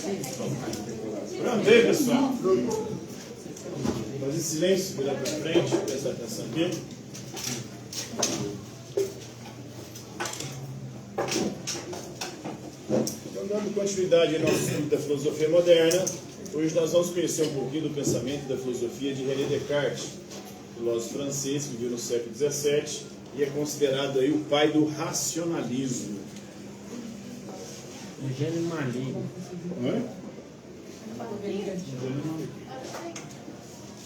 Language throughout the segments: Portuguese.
Pronto aí, pessoal. Fazer silêncio, virar para frente, prestar atenção aqui. Então, dando continuidade ao nosso estudo da filosofia moderna, hoje nós vamos conhecer um pouquinho do pensamento da filosofia de René Descartes, filósofo francês que viveu no século XVII e é considerado aí o pai do racionalismo. Gênio maligno. Não é?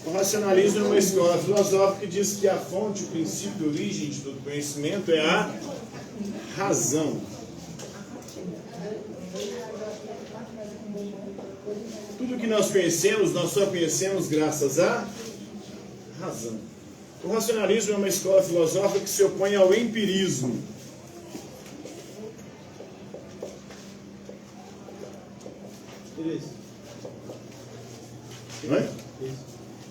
O racionalismo é uma escola filosófica que diz que a fonte, o princípio, a origem de todo conhecimento é a razão. Tudo que nós conhecemos, nós só conhecemos graças à razão. O racionalismo é uma escola filosófica que se opõe ao empirismo. Não é?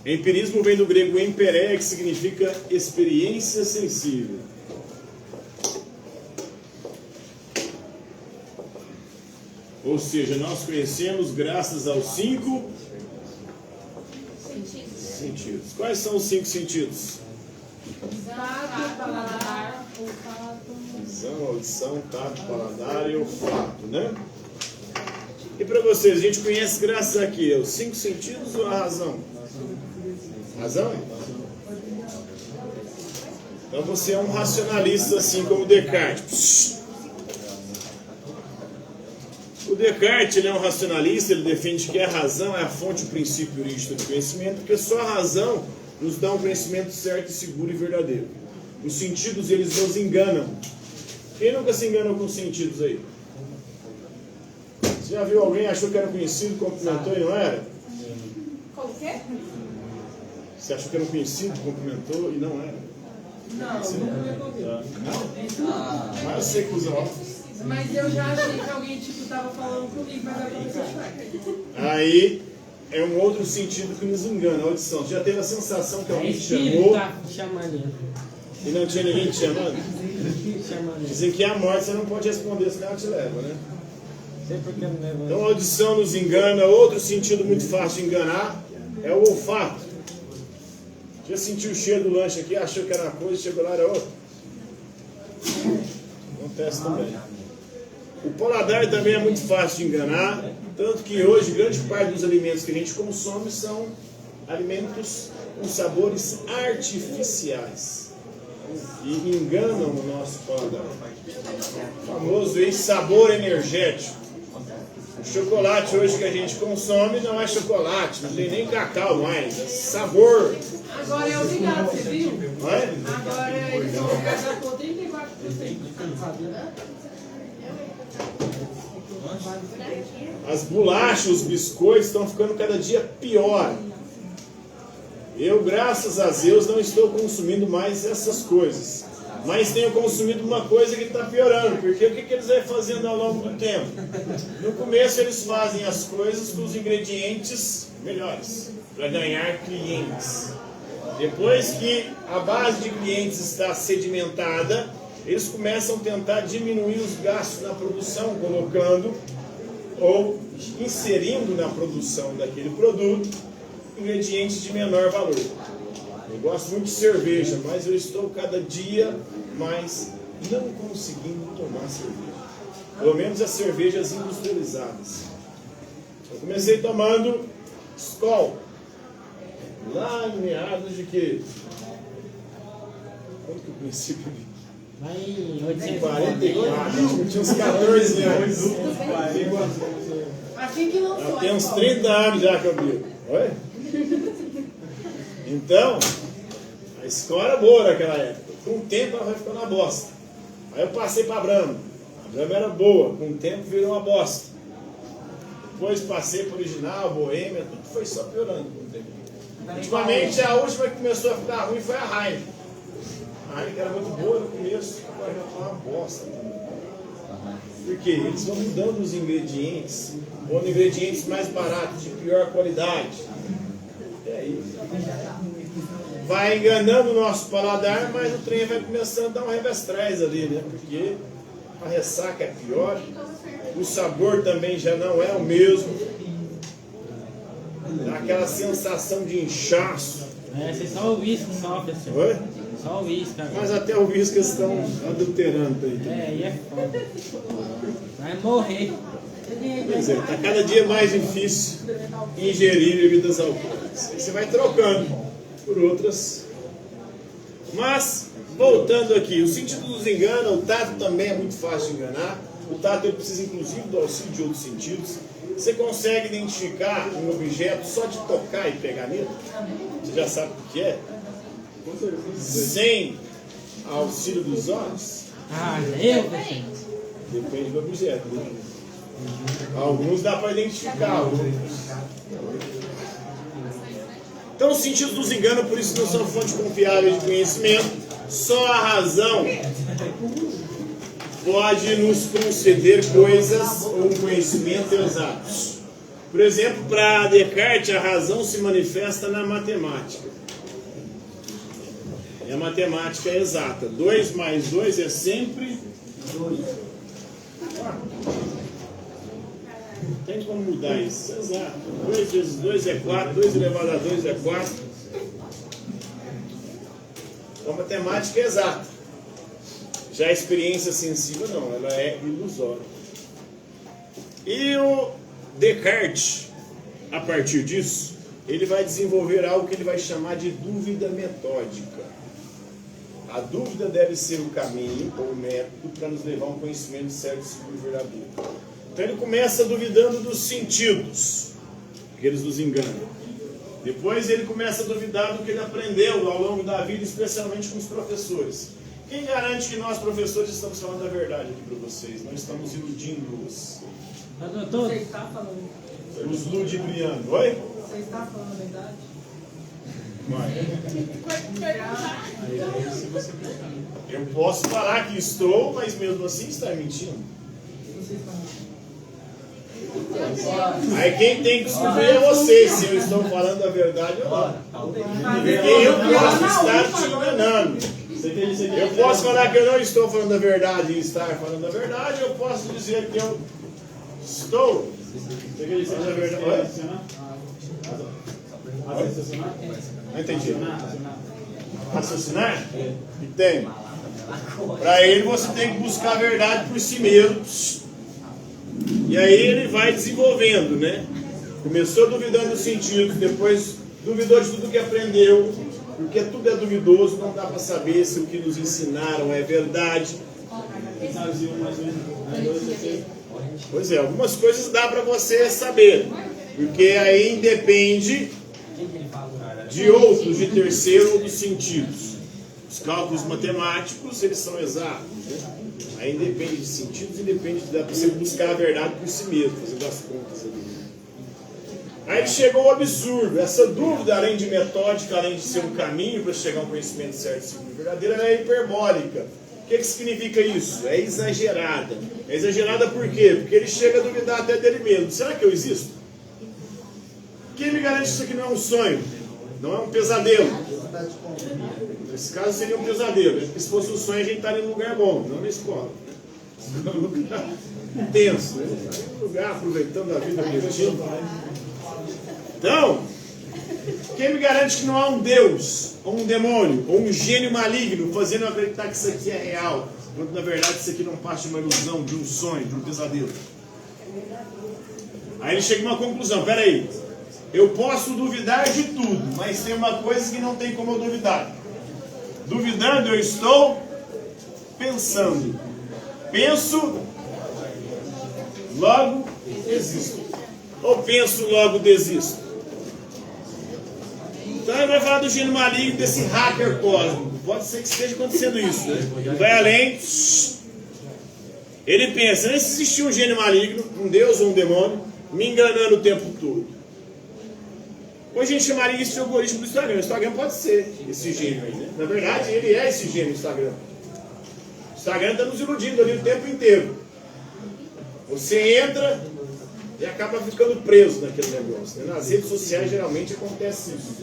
Empirismo vem do grego empereia, que significa experiência sensível. Ou seja, nós conhecemos graças aos 5 sentidos. Quais são os 5 sentidos? Tato, paladar, olfato. Visão, audição, tato, paladar e olfato, né? E para vocês, a gente conhece graças a quê? Os 5 sentidos ou a razão? Razão? Então você é um racionalista assim como Descartes. O Descartes, ele é um racionalista, ele defende que a razão é a fonte, o princípio e origem do conhecimento, porque só a razão nos dá um conhecimento certo, seguro e verdadeiro. Os sentidos, eles nos enganam. Quem nunca se enganou com os sentidos aí? Você já viu alguém, achou que era conhecido, cumprimentou e não era? Como que é? Você achou que era conhecido, cumprimentou e não era? Não, não me convido. Não? Mas eu sei que usa óculos. Mas eu já achei que alguém, tipo, tava falando comigo, mas agora você vai. Aí é um outro sentido que nos engana, a audição. Você já teve a sensação que alguém te chamou e não tinha ninguém te chamando? Dizem que é a morte, você não pode responder, senão ela te leva, né? Então a audição nos engana. Outro sentido muito fácil de enganar é o olfato. Já sentiu o cheiro do lanche aqui, achou que era uma coisa, chegou lá era outra. Acontece também. O paladar também é muito fácil de enganar, tanto que hoje grande parte dos alimentos que a gente consome são alimentos com sabores artificiais e enganam o nosso paladar. O famoso sabor energético. O chocolate hoje que a gente consome não é chocolate, não tem nem cacau mais, é sabor. Agora é obrigado, você viu? Não é? Agora eles vão obrigados por 34%. As bolachas, os biscoitos estão ficando cada dia pior. Eu, graças a Deus, não estou consumindo mais essas coisas. Mas tenho consumido uma coisa que está piorando. Porque o que eles vão fazendo ao longo do tempo? No começo eles fazem as coisas com os ingredientes melhores, para ganhar clientes. Depois que a base de clientes está sedimentada, eles começam a tentar diminuir os gastos na produção, colocando ou inserindo na produção daquele produto ingredientes de menor valor. Eu gosto muito de cerveja, mas eu estou cada dia mais não conseguindo tomar cerveja. Pelo menos as cervejas industrializadas. Eu comecei tomando Skol. Lá em meados de que? Quando que eu conheci beber? Lá em 44, eu tinha uns 14 anos. Assim que lançou. Tem uns 30 anos já que eu bebo. Oi? Então, a escola era boa naquela época. Com o tempo ela vai ficando uma bosta. Aí eu passei para a Brahma. A Brahma era boa, com o tempo virou uma bosta. Depois passei para o original, Boêmia, tudo foi só piorando com o tempo. Ultimamente a última que começou a ficar ruim foi a Heineken. A Heineken era muito boa no começo, agora já está uma bosta. Por quê? Eles vão mudando os ingredientes, pondo ingredientes mais baratos, de pior qualidade. E aí? Vai enganando o nosso paladar, mas o trem vai começando a dar um revés atrás ali, né? Porque a ressaca é pior, o sabor também já não é o mesmo. Dá aquela sensação de inchaço. Você só o uísque só, pessoal. Oi? Só o uísque. Mas até o uísque eles estão adulterando aí. E é foda. Vai morrer. Pois é, está cada dia mais difícil ingerir bebidas alcoólicas. Aí você vai trocando por outras. Mas, voltando aqui, o sentido nos engana, o tato também é muito fácil de enganar. O tato ele precisa inclusive do auxílio de outros sentidos. Você consegue identificar um objeto só de tocar e pegar nele? Você já sabe o que é? Sem auxílio dos olhos? Depende do objeto. Né? Alguns dá para identificar, outros. Então os sentidos nos enganam, por isso não são fonte confiável de conhecimento. Só a razão pode nos conceder coisas ou conhecimento exatos. Por exemplo, para Descartes, a razão se manifesta na matemática. E a matemática é exata. 2 mais 2 é sempre 2. Tem como mudar isso? Exato. 2 vezes 2 é 4, 2 elevado a 2 é 4. Então a matemática é exata. Já a experiência sensível não, ela é ilusória. E o Descartes, a partir disso, ele vai desenvolver algo que ele vai chamar de dúvida metódica. A dúvida deve ser o caminho ou o método para nos levar a um conhecimento certo, seguro e verdadeiro. Então ele começa duvidando dos sentidos, porque eles nos enganam. Depois ele começa a duvidar do que ele aprendeu ao longo da vida, especialmente com os professores. Quem garante que nós, professores, estamos falando a verdade aqui para vocês? Não estamos iludindo-os. Você está falando. Os ludibriando. Oi? Você está falando a verdade? Eu posso falar que estou, mas mesmo assim está mentindo. Você está Aí quem tem que descobrir é você, se eu estou falando a verdade ou não. Eu posso estar te enganando. Eu posso falar que eu não estou falando a verdade e estar falando a verdade, eu posso dizer que eu estou. Você quer dizer a verdade? Oi? Não entendi. Raciocinar? Tem. Para ele você tem que buscar a verdade por si mesmo. E aí ele vai desenvolvendo, né? Começou duvidando dos sentidos, depois duvidou de tudo que aprendeu, porque tudo é duvidoso, não dá para saber se o que nos ensinaram é verdade. Pois é, algumas coisas dá para você saber, porque aí depende de outros, de terceiro ou dos sentidos. Os cálculos matemáticos, eles são exatos, né? Aí depende de sentidos e depende de você buscar a verdade por si mesmo, fazendo as contas ali. Aí chegou o absurdo. Essa dúvida, além de metódica, além de ser um caminho para chegar a um conhecimento certo, seguro e verdadeiro, ela é hiperbólica. O que significa isso? É exagerada. É exagerada por quê? Porque ele chega a duvidar até dele mesmo. Será que eu existo? Quem me garante que isso aqui não é um sonho? Não é um pesadelo? Nesse caso seria um pesadelo. Porque se fosse um sonho, a gente estaria em um lugar bom, não na escola. Num lugar tenso, né? Um lugar aproveitando a vida divertindo. Então, quem me garante que não há um Deus, ou um demônio, ou um gênio maligno fazendo eu acreditar que isso aqui é real, quando na verdade isso aqui não parte de uma ilusão, de um sonho, de um pesadelo? Aí ele chega a uma conclusão: peraí, eu posso duvidar de tudo, mas tem uma coisa que não tem como eu duvidar. Duvidando, eu estou pensando. Penso, logo existo. Ou penso, logo desisto. Então ele vai falar do gênio maligno, desse hacker cósmico. Pode ser que esteja acontecendo isso, né? Vai além. Ele pensa: se existir um gênio maligno, um deus ou um demônio, me enganando o tempo todo. Hoje a gente chamaria isso de algoritmo do Instagram. O Instagram pode ser esse gênio aí, né? Na verdade, ele é esse gênio, o Instagram. O Instagram está nos iludindo ali o tempo inteiro. Você entra e acaba ficando preso naquele negócio, né? Nas redes sociais geralmente acontece isso.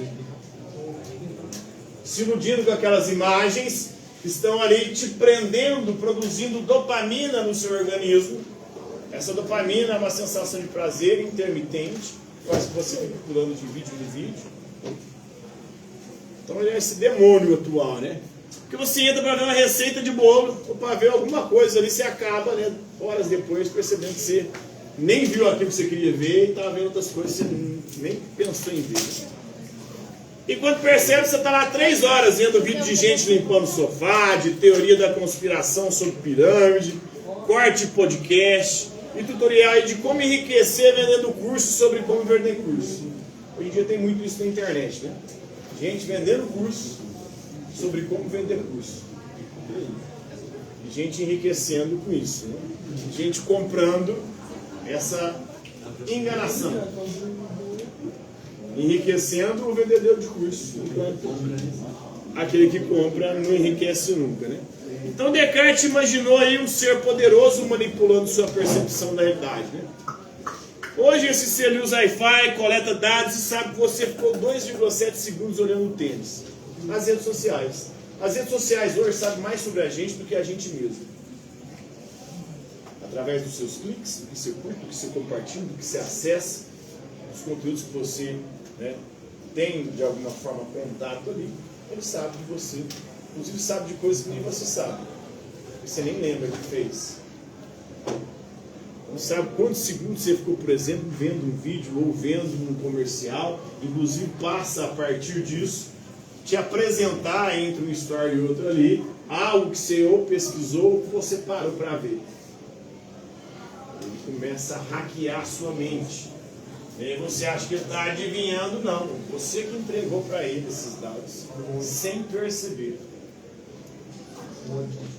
Se iludindo com aquelas imagens que estão ali te prendendo, produzindo dopamina no seu organismo. Essa dopamina é uma sensação de prazer intermitente, faz que você fique pulando de vídeo em vídeo. Então é esse demônio atual, né? Porque você entra para ver uma receita de bolo, ou para ver alguma coisa ali, você acaba, né, horas depois, percebendo que você nem viu aquilo que você queria ver e estava vendo outras coisas que você nem pensou em ver. E quando percebe, você está lá 3 horas vendo vídeo de gente limpando o sofá, de teoria da conspiração sobre pirâmide, corte podcast e tutorial aí de como enriquecer vendendo curso sobre como vender curso. Hoje em dia tem muito isso na internet, né? Gente vendendo curso sobre como vender curso. E gente enriquecendo com isso, né? Gente comprando essa enganação. Enriquecendo o vendedor de curso. Aquele que compra não enriquece nunca, né? Então Descartes imaginou aí um ser poderoso manipulando sua percepção da realidade, né? Hoje esse ser usa Wi-Fi, coleta dados e sabe que você ficou 2,7 segundos olhando o tênis. As redes sociais. As redes sociais hoje sabem mais sobre a gente do que a gente mesmo. Através dos seus cliques, do que você curte, do que você compartilha, do que você acessa, dos conteúdos que você, né, tem de alguma forma contato ali, ele sabe de você. Inclusive sabe de coisas que nem você sabe. Você nem lembra que fez. Não sabe quantos segundos você ficou, por exemplo, vendo um vídeo ou vendo um comercial. Inclusive passa a partir disso te apresentar entre um story e outro ali algo que você ou pesquisou ou que você parou para ver. Ele começa a hackear a sua mente. E aí você acha que ele está adivinhando? Não. Você que entregou para ele esses dados sem perceber.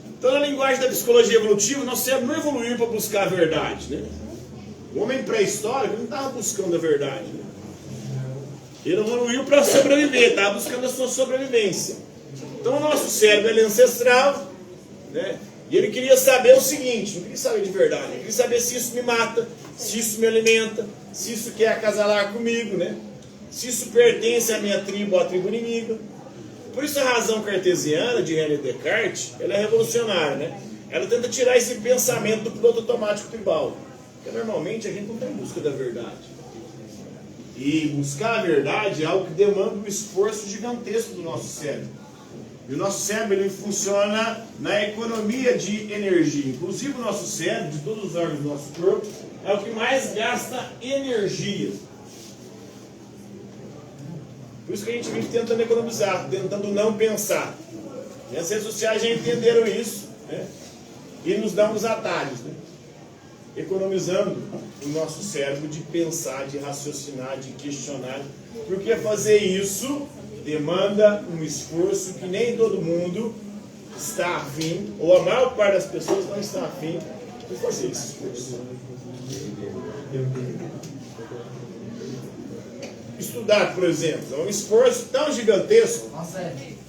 Então, na linguagem da psicologia evolutiva, nosso cérebro não evoluiu para buscar a verdade, né? O homem pré-histórico não estava buscando a verdade, né? Ele evoluiu para sobreviver, estava buscando a sua sobrevivência. Então, o nosso cérebro ele é ancestral, né? E ele queria saber o seguinte, não queria saber de verdade, ele queria saber se isso me mata, se isso me alimenta, se isso quer acasalar comigo, né? Se isso pertence à minha tribo ou à tribo inimiga. Por isso a razão cartesiana de René Descartes, ela é revolucionária, né? Ela tenta tirar esse pensamento do piloto automático tribal. Porque normalmente a gente não está em busca da verdade. E buscar a verdade é algo que demanda um esforço gigantesco do nosso cérebro. E o nosso cérebro ele funciona na economia de energia. Inclusive o nosso cérebro, de todos os órgãos do nosso corpo, é o que mais gasta energia. Por isso que a gente vive tentando economizar, tentando não pensar. E as redes sociais já entenderam isso, né? E nos dão os atalhos, né? Economizando o nosso cérebro de pensar, de raciocinar, de questionar. Porque fazer isso demanda um esforço que nem todo mundo está afim, ou a maior parte das pessoas não está afim de fazer esse esforço. Estudar, por exemplo, é um esforço tão gigantesco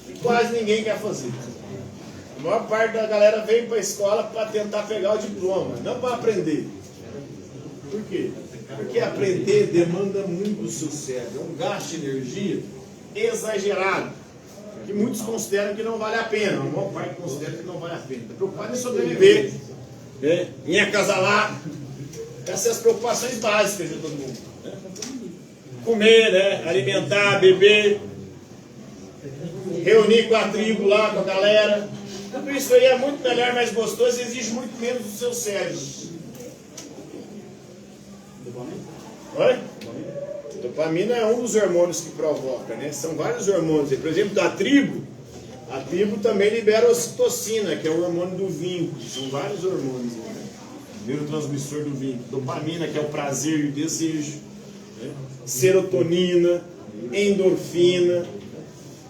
que quase ninguém quer fazer. A maior parte da galera vem para a escola para tentar pegar o diploma, não para aprender. Por quê? Porque aprender demanda muito do seu cérebro, é um gasto de energia exagerado, que muitos consideram que não vale a pena, a maior parte considera que não vale a pena. Está preocupado em sobreviver, né? Em acasalar. Essas são as preocupações básicas de todo mundo, né? Comer, né? Alimentar, beber, reunir com a tribo lá, com a galera. Tudo isso aí é muito melhor, mais gostoso e exige muito menos do seu cérebro. Oi? Dopamina é um dos hormônios que provoca, né? São vários hormônios. Por exemplo, a tribo também libera ocitocina, que é o hormônio do vínculo. São vários hormônios, né? Neurotransmissor do vínculo. Dopamina, que é o prazer e o desejo, né? Serotonina, endorfina.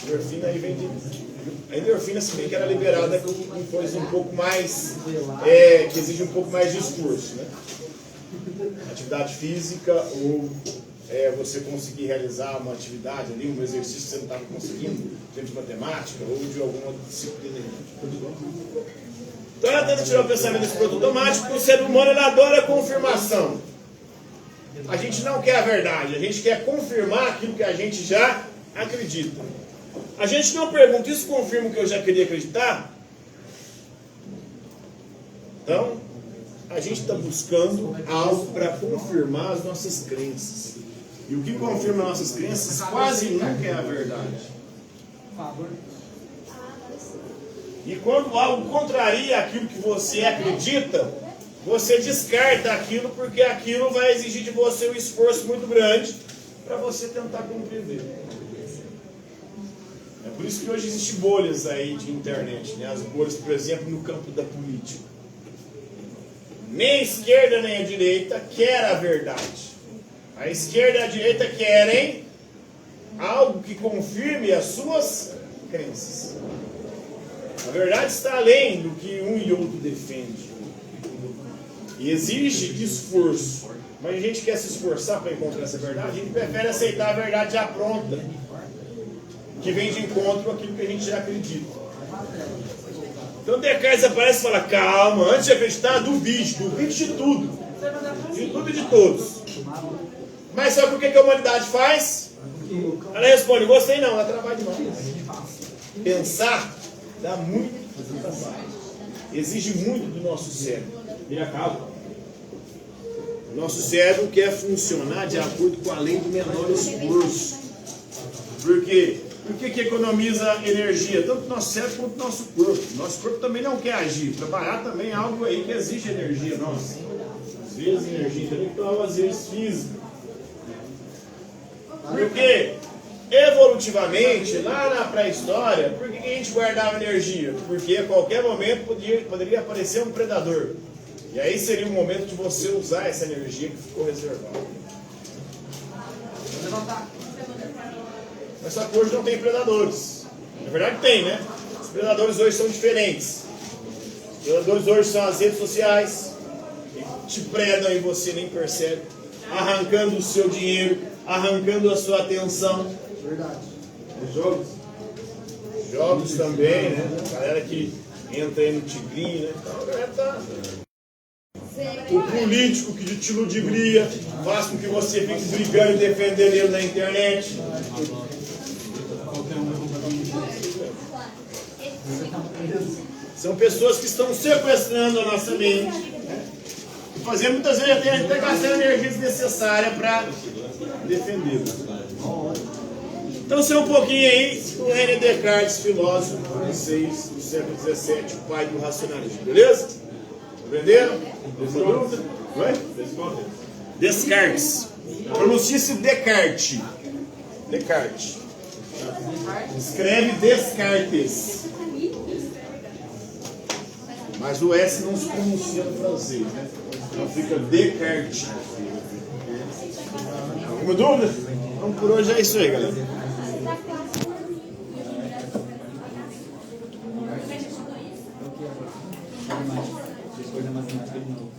Endorfina aí vem de... A endorfina, se bem que era liberada com coisa um pouco mais... que exige um pouco mais de esforço, né? Atividade física ou você conseguir realizar uma atividade ali, um exercício que você não estava conseguindo, de matemática ou de alguma outra disciplina. Então ela tenta tirar o pensamento desse produto automático, porque o ser humano ele adora a confirmação. A gente não quer a verdade, a gente quer confirmar aquilo que a gente já acredita. A gente não pergunta, isso confirma o que eu já queria acreditar? Então, a a gente está buscando algo para confirmar as nossas crenças. E o que confirma nossas crenças quase nunca é a verdade. E quando algo contraria aquilo que você acredita, você descarta aquilo, porque aquilo vai exigir de você um esforço muito grande para você tentar compreender. É por isso que hoje existem bolhas aí de internet, né? As bolhas, por exemplo, no campo da política. Nem a esquerda nem a direita quer a verdade. A esquerda e a direita querem algo que confirme as suas crenças. A verdade está além do que um e outro defende. E exige esforço. Mas a gente quer se esforçar para encontrar essa verdade, a gente prefere aceitar a verdade já pronta, que vem de encontro àquilo que a gente já acredita. Então Descartes aparece e fala, calma, antes de acreditar, duvide de tudo. De tudo e de todos. Mas sabe por que a humanidade faz? Ela responde, gostei não, ela trabalha demais. Pensar dá muito trabalho. Exige muito do nosso cérebro. E acaba. O nosso cérebro quer funcionar de acordo com a lei do menor esforço. Por quê? Por que economiza energia? Tanto o nosso cérebro quanto o nosso corpo. Nosso corpo também não quer agir. Trabalhar também é algo aí que exige energia nossa. Às vezes energia intelectual, às vezes física. Porque evolutivamente, lá na pré-história, por que a gente guardava energia? Porque a qualquer momento poderia aparecer um predador. E aí seria o momento de você usar essa energia que ficou reservada. Mas só que hoje não tem predadores. Na verdade tem, né? Os predadores hoje são diferentes. Os predadores hoje são as redes sociais, que te predam e você nem percebe, arrancando o seu dinheiro, arrancando a sua atenção. Verdade. Os jogos. Jogos também, né? A galera que entra aí no tigrinho, né? Então a galera tá... O político que te ludibria, faz com que você fique brigando e defendendo ele na internet. São pessoas que estão sequestrando a nossa mente, e fazendo muitas vezes até gastar a energia desnecessária para defendê-lo. Então, sei um pouquinho aí do René Descartes, filósofo francês do século XVII, o pai do racionalismo, beleza? Aprenderam? Descartes. Pronuncia-se Descartes. Descartes. Escreve Descartes. Mas o S não se pronuncia no francês, né? Então fica Descartes. Alguma dúvida? Então por hoje é isso aí, galera. Coisa matemática de novo.